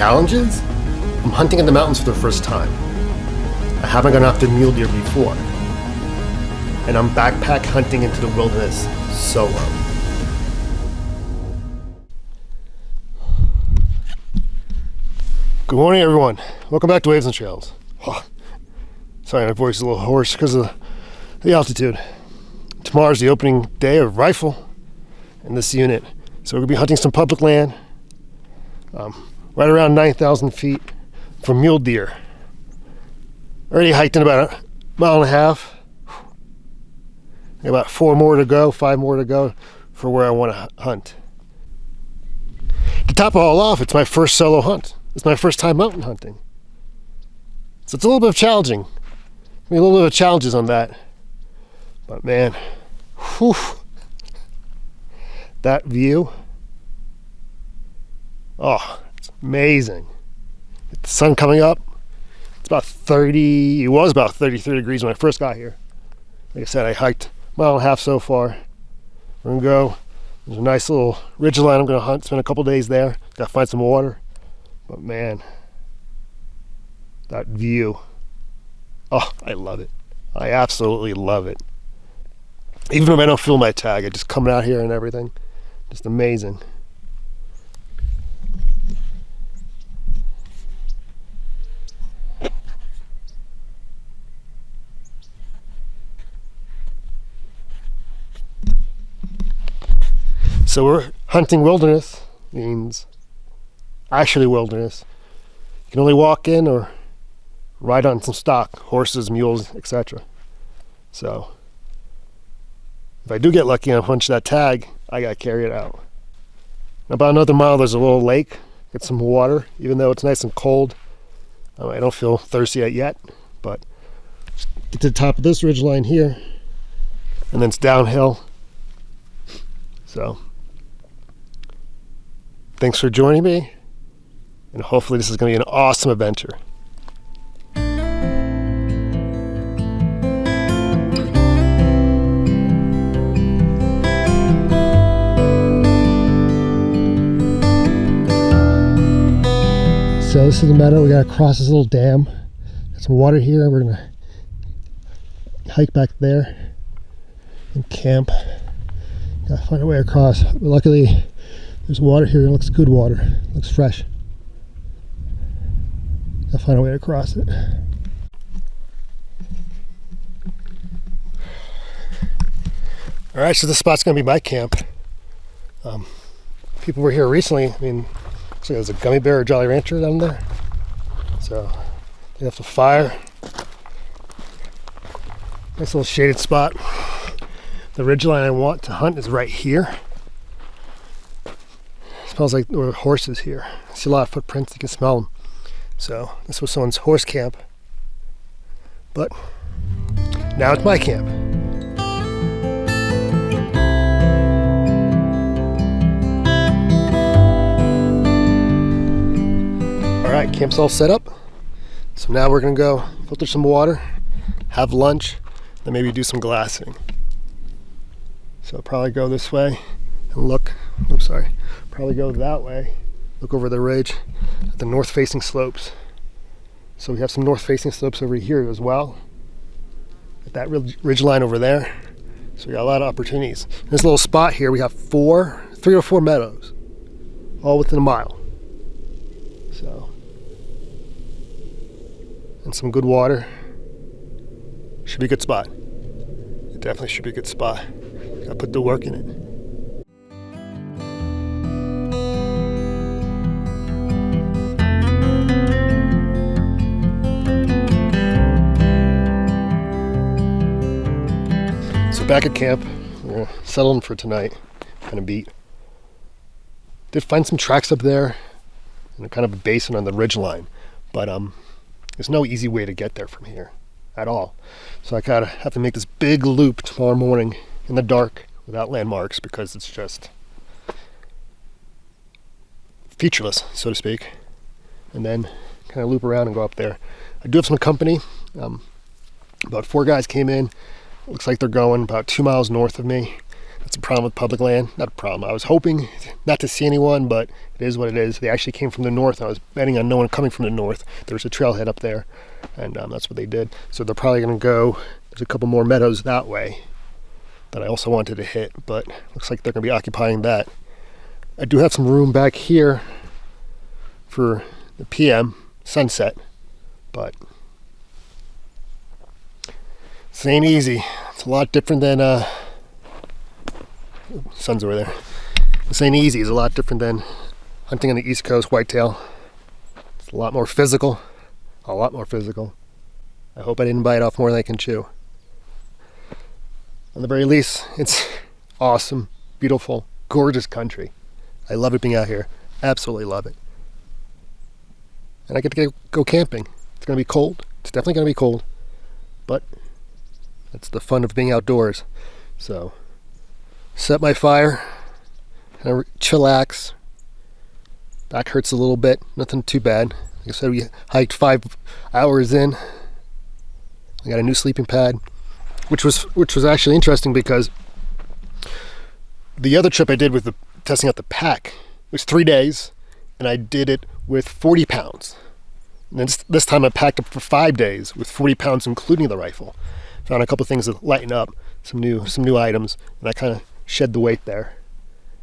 challenges? I'm hunting in the mountains for the first time. I haven't gone after mule deer before. And I'm backpack hunting into the wilderness solo. Good morning, everyone. Welcome back to Waves and Trails. Oh, sorry, my voice is a little hoarse because of the altitude. Tomorrow's the opening day of rifle in this unit. So we're going to be hunting some public land right around 9,000 feet for mule deer. Already hiked in about a mile and a half. About 5 more to go for where I want to hunt. To top it all off, it's my first solo hunt. It's my first time mountain hunting. So it's a little bit challenging. A little bit of challenges on that. But man, whew, that view, oh, it's amazing. The sun coming up, it was about 33 degrees when I first got here. Like I said, I hiked a mile and a half so far. We're gonna go, there's a nice little ridgeline I'm gonna hunt, spend a couple days there, gotta find some water. But man, that view, oh, I love it. I absolutely love it. Even if I don't fill my tag, I just come out here and everything, just amazing. So we're hunting wilderness, means actually wilderness. You can only walk in or ride on some stock, horses, mules, etc. So if I do get lucky and I punch that tag, I gotta carry it out. About another mile, there's a little lake. Get some water, even though it's nice and cold. I don't feel thirsty yet, but just get to the top of this ridge line here, and then it's downhill. So thanks for joining me, and hopefully this is going to be an awesome adventure. So this is the meadow. We got to cross this little dam. Got some water here. We're going to hike back there and camp. Got to find a way across. But luckily, there's water here. It looks good water. It looks fresh. Got to find a way across it. All right, so this spot's going to be my camp. People were here recently. So there's a gummy bear or Jolly Rancher down there. So they have the fire. Nice little shaded spot. The ridgeline I want to hunt is right here. It smells like there were horses here. I see a lot of footprints, you can smell them. So this was someone's horse camp. But now it's my camp. Alright, camp's all set up. So now we're gonna go filter some water, have lunch, then maybe do some glassing. So I'll probably go this way and look, probably go that way, look over the ridge at the north facing slopes. So we have some north facing slopes over here as well, at that ridge line over there. So we got a lot of opportunities. In this little spot here, we have 3 or 4 meadows, all within a mile. So, and some good water. Should be a good spot. It definitely should be a good spot. Gotta put the work in it. So back at camp, we're settling for tonight. Kind of beat. Did find some tracks up there, and kind of a basin on the ridge line, but there's no easy way to get there from here at all. So I kind of have to make this big loop tomorrow morning in the dark without landmarks because it's just featureless, so to speak, and then kind of loop around and go up there. I do have some company. About 4 guys came in. Looks like they're going about 2 miles north of me. That's a problem with public land. Not a problem. I was hoping not to see anyone, but it is what it is. They actually came from the north. I was betting on no one coming from the north. There was a trailhead up there, and that's what they did. So they're probably going to go. There's a couple more meadows that way that I also wanted to hit, but looks like they're going to be occupying that. I do have some room back here for the PM sunset, but this ain't easy. It's a lot different than sun's over there. This ain't easy. It's a lot different than hunting on the East Coast whitetail. It's a lot more physical. A lot more physical. I hope I didn't bite off more than I can chew. On the very least, it's awesome, beautiful, gorgeous country. I love it being out here. Absolutely love it. And I get to go camping. It's going to be cold. It's definitely going to be cold. But that's the fun of being outdoors. So, set my fire, and chillax. Back hurts a little bit, nothing too bad. Like I said, we hiked 5 hours in. I got a new sleeping pad, which was actually interesting because the other trip I did with the testing out the pack was 3 days, and I did it with 40 pounds. And this time I packed up for 5 days with 40 pounds, including the rifle. Found a couple things to lighten up, some new items, and I kind of shed the weight there.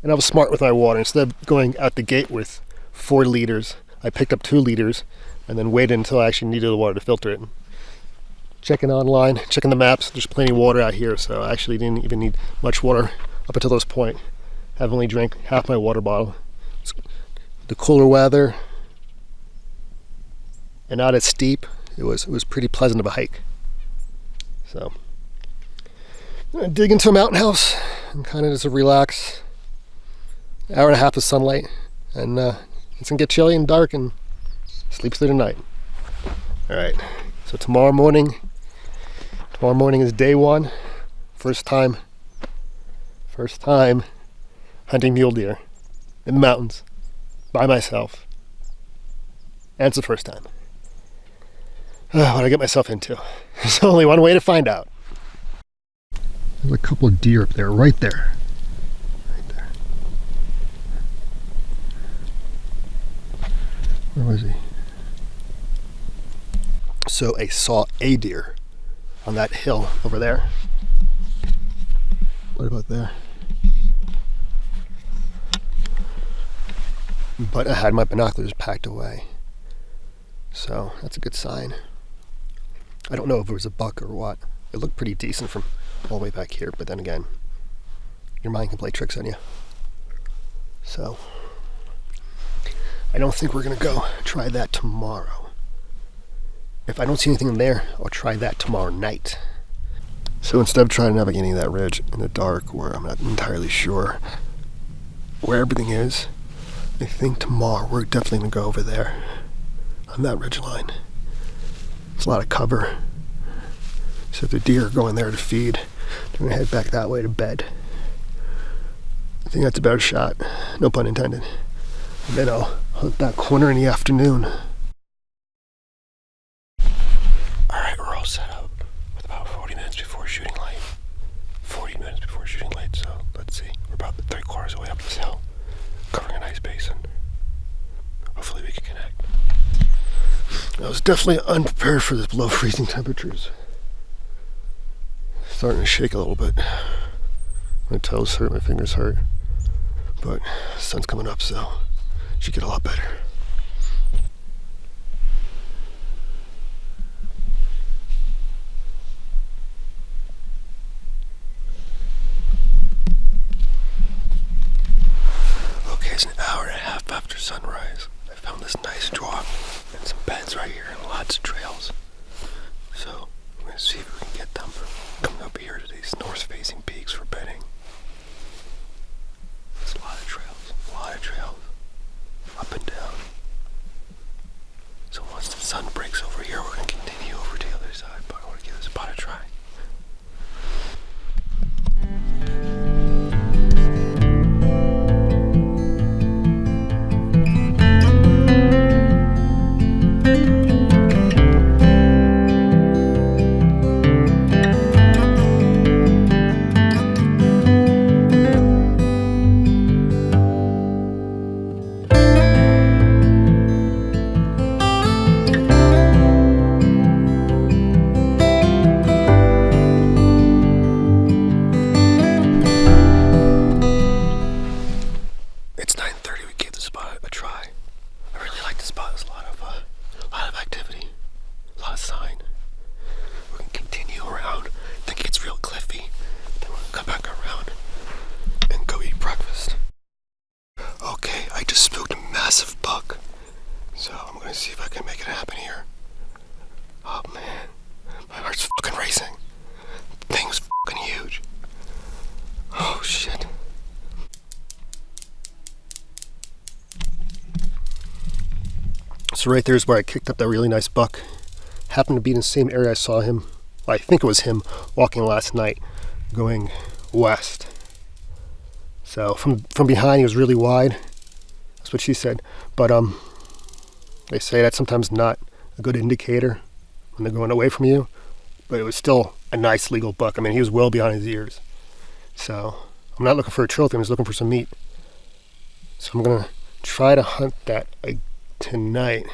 And I was smart with my water. Instead of going out the gate with 4 liters, I picked up 2 liters and then waited until I actually needed the water to filter it. Checking online, checking the maps, there's plenty of water out here, so I actually didn't even need much water up until this point. I've only drank half my water bottle. The cooler weather and not as steep, it was pretty pleasant of a hike. So I'm gonna dig into a mountain house and kind of just relax. Hour and a half of sunlight, and it's gonna get chilly and dark and sleep through the night. All right, so tomorrow morning is day 1. First time hunting mule deer in the mountains by myself. And it's the first time. What I get myself into. There's only one way to find out. There's a couple of deer up there, right there. Right there. Where was he? So I saw a deer on that hill over there. What about there? But I had my binoculars packed away. So that's a good sign. I don't know if it was a buck or what. It looked pretty decent from all the way back here, but then again, your mind can play tricks on you. So I don't think we're gonna go try that tomorrow. If I don't see anything in there, I'll try that tomorrow night. So instead of trying navigating that ridge in the dark where I'm not entirely sure where everything is, I think tomorrow we're definitely gonna go over there on that ridge line. It's a lot of cover. So if the deer are going there to feed, they're gonna head back that way to bed. I think that's a better shot, no pun intended. And then I'll hunt that corner in the afternoon. Alright, we're all set up with about 40 minutes before shooting light. 40 minutes before shooting light, so let's see. We're about 3/4 of the way up this hill, covering a nice basin. Hopefully we can connect. I was definitely unprepared for this below freezing temperatures. Starting to shake a little bit. My toes hurt, my fingers hurt. But the sun's coming up, so it should get a lot better. Okay, it's an hour and a half after sunrise. I found this nice drop and some beds right here and lots of trails. So I'm gonna see if we can get them coming up here to these north-facing peaks for bedding. There's a lot of trails, up and down. So once the sun breaks over here, we're gonna continue over to the other side, but I wanna give this spot a try. see if I can make it happen here. Oh man, my heart's fucking racing. The thing's fucking huge. Oh shit. So right there is where I kicked up that really nice buck. Happened to be in the same area I saw him, well, I think it was him, walking last night, going west. So from behind he was really wide. That's what she said. But they say that's sometimes not a good indicator when they're going away from you. But it was still a nice legal buck. I mean, he was well beyond his ears. So I'm not looking for a trophy, I'm just looking for some meat. So I'm gonna try to hunt that tonight.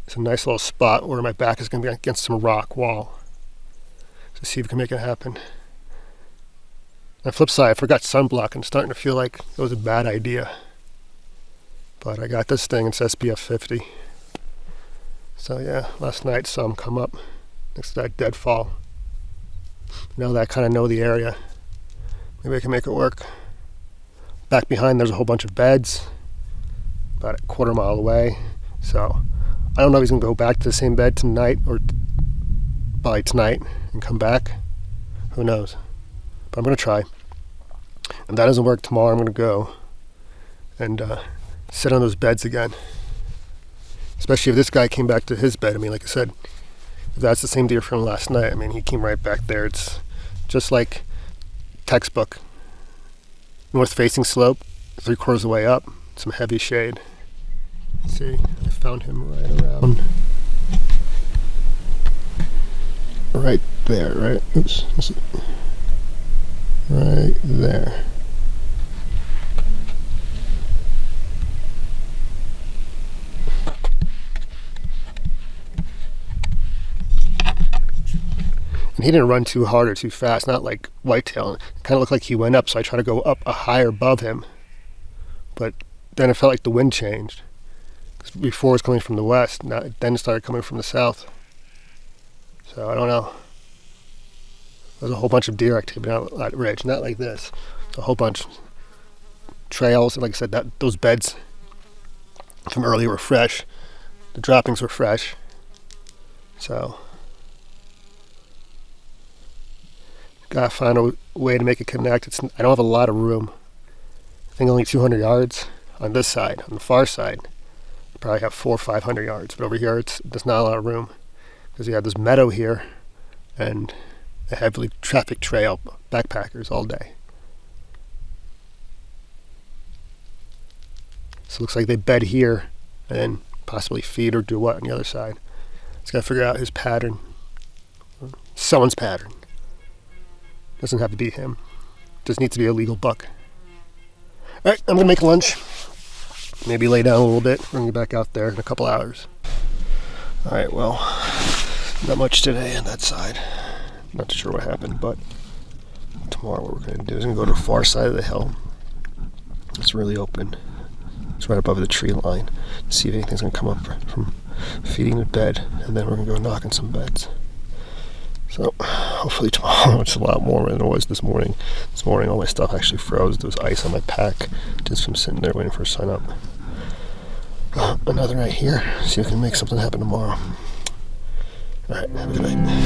It's a nice little spot where my back is gonna be against some rock wall. So see if we can make it happen. On the flip side, I forgot sunblock and starting to feel like it was a bad idea. But I got this thing, it's SPF 50. So yeah, last night saw him come up next to that deadfall. Now that I kind of know the area, maybe I can make it work. Back behind there's a whole bunch of beds, about a quarter mile away. So I don't know if he's gonna go back to the same bed tonight or by tonight and come back. Who knows? But I'm gonna try. If that doesn't work tomorrow, I'm gonna go and sit on those beds again. Especially if this guy came back to his bed. I mean, like I said, if that's the same deer from last night, I mean, he came right back there. It's just like textbook. North facing slope, 3/4 of the way up, some heavy shade. Let's see, I found him right around, right there, right? Oops. Right there. And he didn't run too hard or too fast, not like whitetail. It kind of looked like he went up, so I tried to go up a higher above him. But then it felt like the wind changed. Before it was coming from the west, then it started coming from the south. So I don't know. There's a whole bunch of deer activity on that ridge, not like this. A whole bunch. Trails, and like I said, those beds from earlier were fresh. The droppings were fresh. So gotta find a way to make it connect. I don't have a lot of room. I think only 200 yards on this side. On the far side, I probably have 400 or 500 yards. But over here, there's not a lot of room because you have this meadow here and a heavily trafficked trail, backpackers all day. So it looks like they bed here and then possibly feed or do what on the other side. Just gotta figure out his pattern, someone's pattern. Doesn't have to be him. Just needs to be a legal buck. All right, I'm gonna make lunch. Maybe lay down a little bit. Bring you back out there in a couple hours. All right, well, not much today on that side. Not too sure what happened, but tomorrow what we're gonna do is gonna go to the far side of the hill. It's really open. It's right above the tree line. See if anything's gonna come up from feeding the bed, and then we're gonna go knock on some beds. So hopefully tomorrow it's a lot warmer than it was this morning. This morning all my stuff actually froze. There was ice on my pack just from sitting there waiting for sun up. Another night here. See if we can make something happen tomorrow. All right, have a good night.